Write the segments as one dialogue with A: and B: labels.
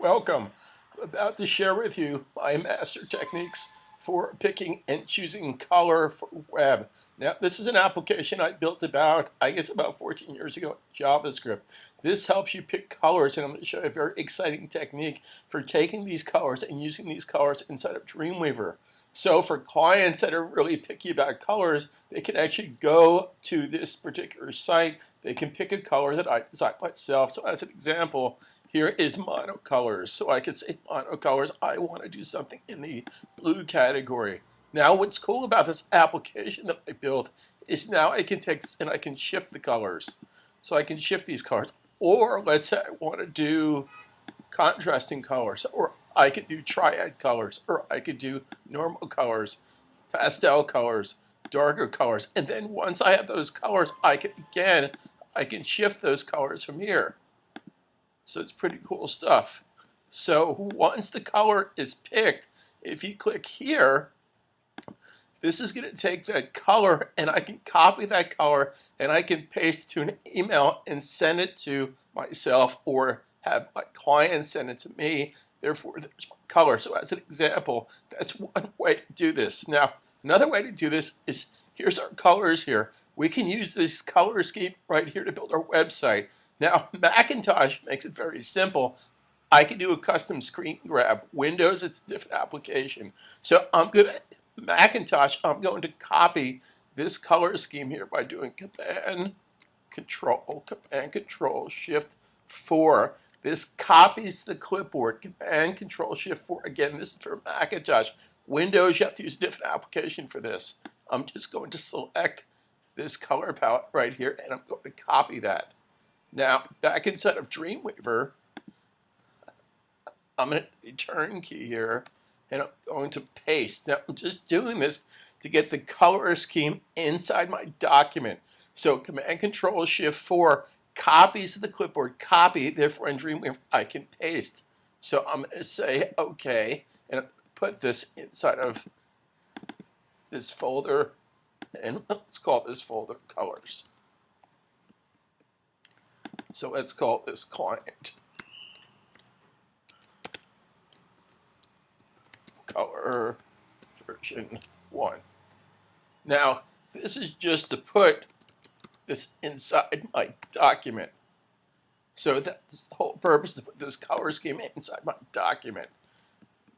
A: Welcome. I'm about to share with you my master techniques for picking and choosing color for web. Now, this is an application I built about 14 years ago in JavaScript. This helps you pick colors, and I'm going to show you a very exciting technique for taking these colors and using these colors inside of Dreamweaver. So for clients that are really picky about colors, they can actually go to this particular site. They can pick a color that I designed myself. So as an example, here is monocolors. So I could say monocolors, I want to do something in the blue category. Now what's cool about this application that I built is now I can take and I can shift the colors. So I can shift these colors. Or let's say I want to do contrasting colors, or I could do triad colors, or I could do normal colors, pastel colors, darker colors. And then once I have those colors, I can shift those colors from here. So it's pretty cool stuff. So once the color is picked, if you click here, this is going to take that color and I can copy that color and I can paste it to an email and send it to myself or have my client send it to me. Therefore, there's my color. So as an example, that's one way to do this. Now, another way to do this is here's our colors here. We can use this color scheme right here to build our website. Now, Macintosh makes it very simple. I can do a custom screen grab. Windows, it's a different application. So I'm going to Macintosh, I'm going to copy this color scheme here by doing Command Control Shift 4. This copies the clipboard. Command Control Shift 4. Again, this is for Macintosh. Windows, you have to use a different application for this. I'm just going to select this color palette right here and I'm going to copy that. Now, back inside of Dreamweaver, I'm going to hit the return key here, and I'm going to paste. Now, I'm just doing this to get the color scheme inside my document. So Command Control Shift 4 copies the clipboard, copy, therefore in Dreamweaver, I can paste. So I'm going to say OK, and put this inside of this folder, and let's call this folder Colors. So let's call this client color version 1. Now, this is just to put this inside my document. So that's the whole purpose, to put this color scheme inside my document.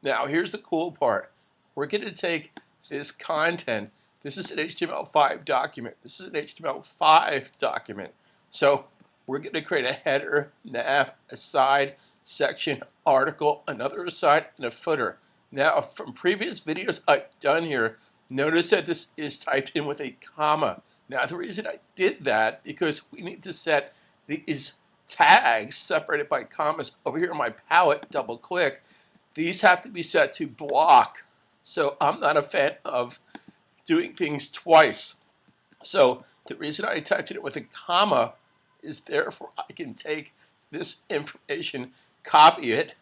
A: Now, here's the cool part. We're going to take this content. This is an HTML5 document. This is an HTML5 document. So we're going to create a header, nav, aside, section, article, another aside, and a footer. Now, from previous videos I've done here, notice that this is typed in with a comma. Now, the reason I did that, because we need to set these tags separated by commas over here in my palette, double click. These have to be set to block. So I'm not a fan of doing things twice. So the reason I typed it with a comma is therefore I can take this information, copy it,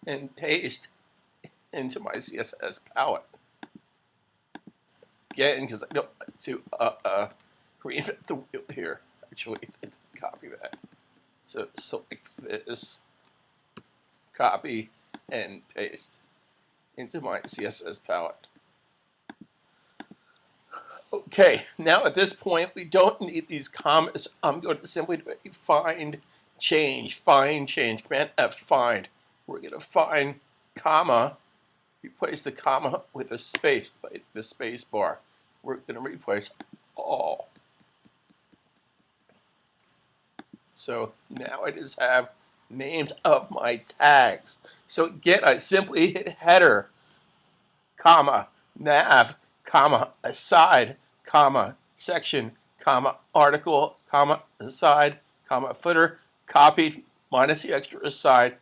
A: and paste into my CSS palette. Again, because I don't like to reinvent the wheel here. Actually, I didn't copy that. So select this, copy, and paste into my CSS palette. Okay, now at this point, we don't need these commas. I'm going to simply do a find change, Command F, find. We're going to find comma, replace the comma with a space, like the space bar. We're going to replace all. So now I just have names of my tags. So again, I simply hit header, comma, nav, comma, aside, comma, section, comma, article, comma, aside, comma, footer, copied minus the extra aside,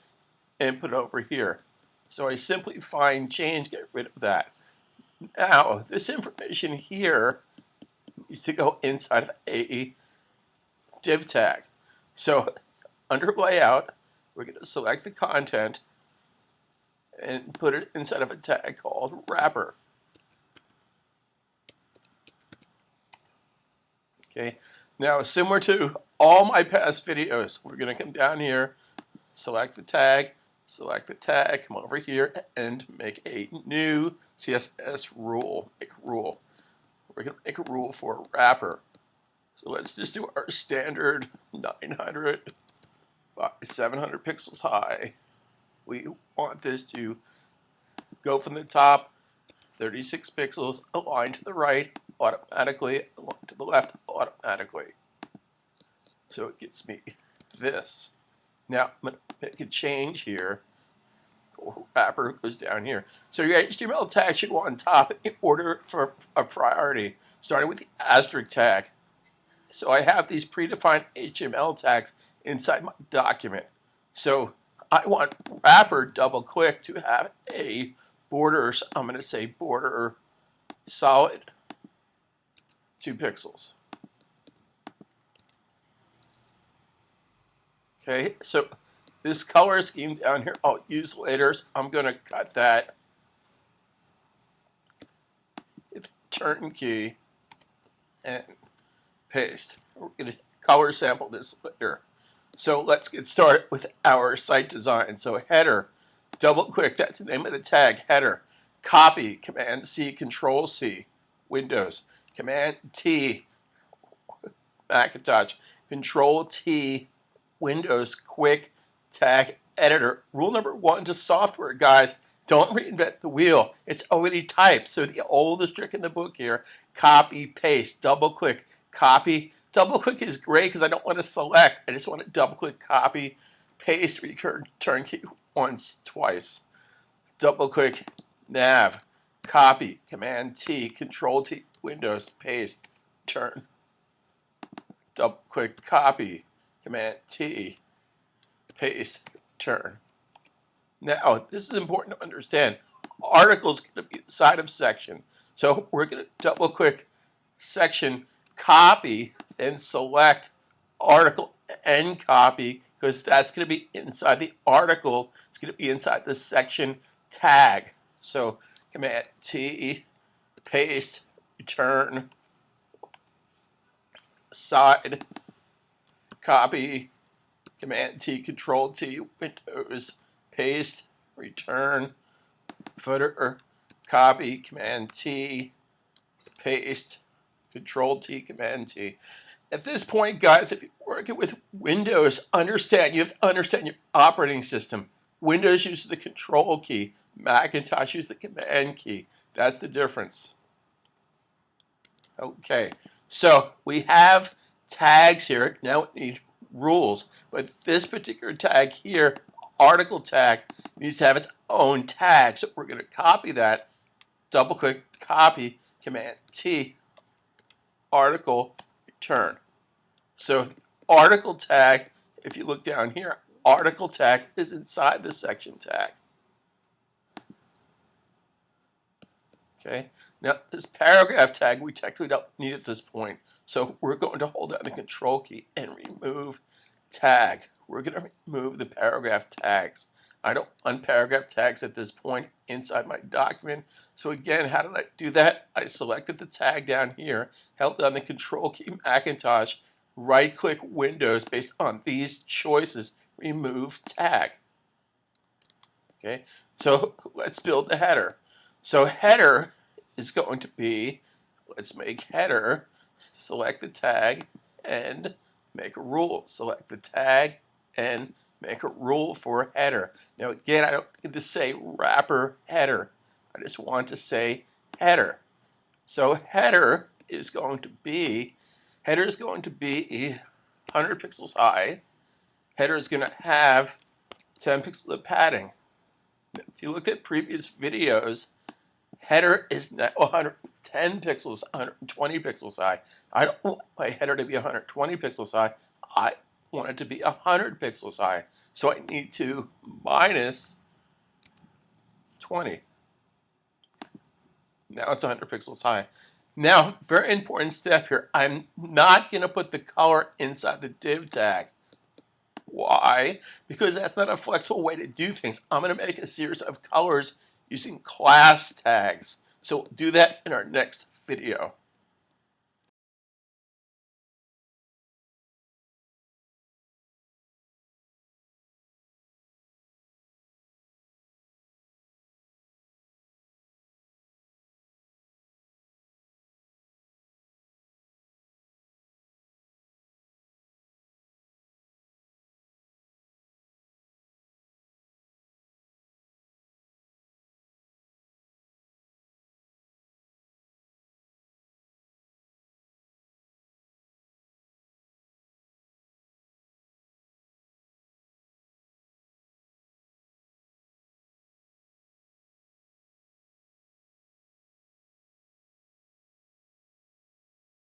A: and put it over here. So I simply find change, get rid of that. Now, this information here needs to go inside of a div tag. So under layout, we're going to select the content and put it inside of a tag called wrapper. Okay, now similar to all my past videos, we're going to come down here, select the tag, come over here and make a new CSS rule. Make a rule. We're going to make a rule for a wrapper. So let's just do our standard 900, 700 pixels high. We want this to go from the top 36 pixels, align to the right automatically, align to the left automatically. So it gets me this. Now I'm going to make a change here. Wrapper goes down here. So your HTML tag should go on top in order for a priority, starting with the asterisk tag. So I have these predefined HTML tags inside my document. So I want wrapper double click to have a border. So I'm going to say border solid 2 pixels. Okay, so this color scheme down here I'll use later. So I'm going to cut that. Hit turnkey and paste. We're going to color sample this later. So let's get started with our site design. So header, double click, that's the name of the tag, header. Copy, Command C, Control C, Windows. Command T, Macintosh. Control T, Windows, quick tag editor. Rule number 1 to software, guys, don't reinvent the wheel. It's already typed. So the oldest trick in the book here, copy, paste, double click, copy. Double click is great because I don't want to select. I just want to double click, copy, paste, return key once, twice. Double click, nav, copy, Command T, Control T, Windows, paste, turn. Double click, copy, Command T, paste, turn. Now, this is important to understand. Article is going to be inside of section. So we're going to double click section, copy, then select article and copy, because that's going to be inside the article. It's going to be inside the section tag. So Command T, paste, return, side, copy, Command T, Control T, Windows, paste, return, footer, copy, Command T, paste, Control T, Command T. At this point, guys, if you're working with Windows, understand, you have to understand your operating system. Windows uses the Control key. Macintosh uses the Command key. That's the difference. Okay, so we have tags here. Now we need rules. But this particular tag here, article tag, needs to have its own tag. So we're going to copy that. Double click, copy, Command T, article, return. So article tag, if you look down here, article tag is inside the section tag. Okay, now this paragraph tag we technically don't need at this point. So we're going to hold down the Control key and remove tag. We're going to remove the paragraph tags. I don't want paragraph tags at this point inside my document. So again, how did I do that? I selected the tag down here, held down the Control key, Macintosh, right-click Windows based on these choices, remove tag. Okay, so let's build the header. So header is going to be, let's make header, select the tag, and make a rule. Select the tag and make a rule for header. Now again, I don't need to say wrapper header. I just want to say header. So header is going to be 100 pixels high. Header is going to have 10 pixels of padding. If you looked at previous videos, header is now 110 pixels, 120 pixels high. I don't want my header to be 120 pixels high. I want it to be 100 pixels high. So I need to minus 20. Now it's 100 pixels high. Now, very important step here. I'm not going to put the color inside the div tag. Why? Because that's not a flexible way to do things. I'm going to make a series of colors using class tags. So we'll do that in our next video.